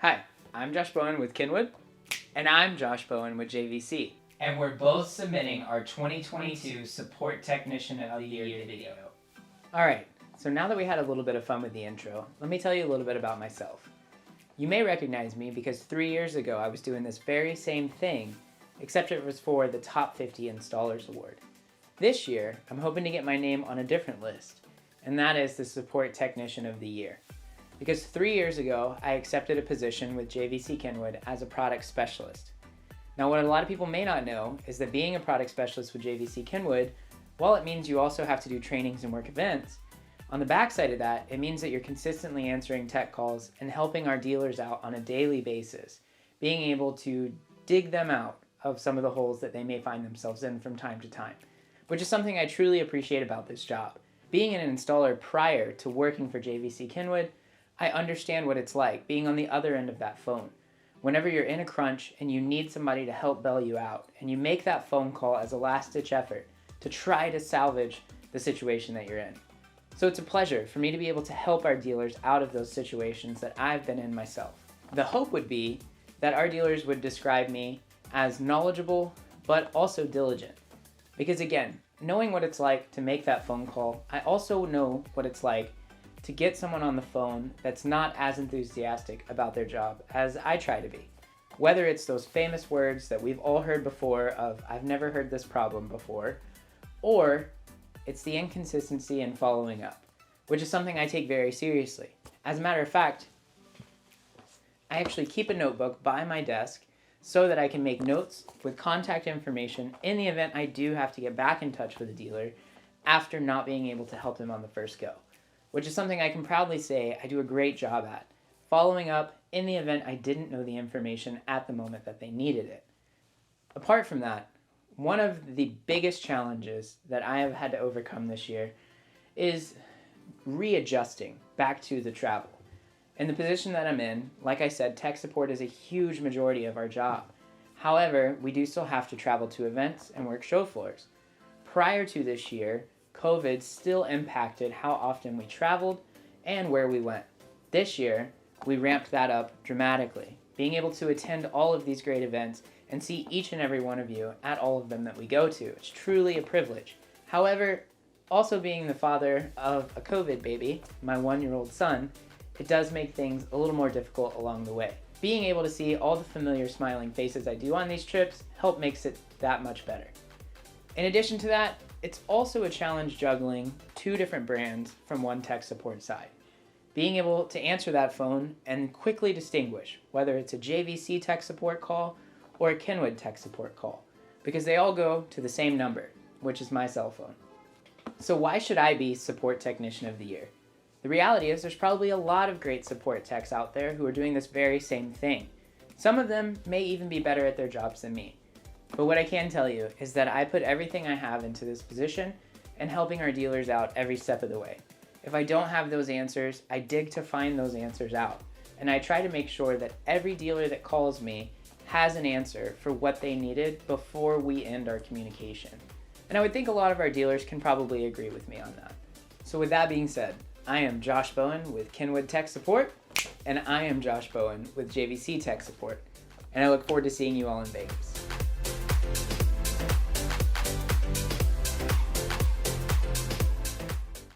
Hi, I'm Josh Bowen with Kinwood. And I'm Josh Bowen with JVC. And we're both submitting our 2022 Support Technician of the Year video. Alright, so now that we had a little bit of fun with the intro, let me tell you a little bit about myself. You may recognize me because 3 years ago I was doing this very same thing, except it was for the Top 50 Installers Award. This year, I'm hoping to get my name on a different list, and that is the Support Technician of the Year. Because 3 years ago, I accepted a position with JVC Kinwood as a product specialist. Now, what a lot of people may not know is that being a product specialist with JVC Kinwood, while it means you also have to do trainings and work events, on the backside of that, it means that you're consistently answering tech calls and helping our dealers out on a daily basis, being able to dig them out of some of the holes that they may find themselves in from time to time, which is something I truly appreciate about this job. Being an installer prior to working for JVC Kinwood, I understand what it's like being on the other end of that phone. Whenever you're in a crunch and you need somebody to help bail you out, and you make that phone call as a last-ditch effort to try to salvage the situation that you're in. So it's a pleasure for me to be able to help our dealers out of those situations that I've been in myself. The hope would be that our dealers would describe me as knowledgeable, but also diligent. Because again, knowing what it's like to make that phone call, I also know what it's like to get someone on the phone that's not as enthusiastic about their job as I try to be. Whether it's those famous words that we've all heard before of, "I've never heard this problem before," or it's the inconsistency in following up, which is something I take very seriously. As a matter of fact, I actually keep a notebook by my desk so that I can make notes with contact information in the event I do have to get back in touch with a dealer after not being able to help them on the first go. Which is something I can proudly say I do a great job at, following up in the event I didn't know the information at the moment that they needed it. Apart from that, one of the biggest challenges that I have had to overcome this year is readjusting back to the travel. In the position that I'm in, like I said, tech support is a huge majority of our job. However, we do still have to travel to events and work show floors. Prior to this year, COVID still impacted how often we traveled and where we went. This year, we ramped that up dramatically, being able to attend all of these great events and see each and every one of you at all of them that we go to. It's truly a privilege. However, also being the father of a COVID baby, my 1-year-old son, it does make things a little more difficult along the way. Being able to see all the familiar smiling faces I do on these trips makes it that much better. In addition to that, it's also a challenge juggling 2 different brands from one tech support side. Being able to answer that phone and quickly distinguish whether it's a JVC tech support call or a Kinwood tech support call, because they all go to the same number, which is my cell phone. So why should I be Support Technician of the Year? The reality is there's probably a lot of great support techs out there who are doing this very same thing. Some of them may even be better at their jobs than me. But what I can tell you is that I put everything I have into this position and helping our dealers out every step of the way. If I don't have those answers, I dig to find those answers out. And I try to make sure that every dealer that calls me has an answer for what they needed before we end our communication. And I would think a lot of our dealers can probably agree with me on that. So with that being said, I am Josh Bowen with Kinwood Tech Support, and I am Josh Bowen with JVC Tech Support. And I look forward to seeing you all in Vegas.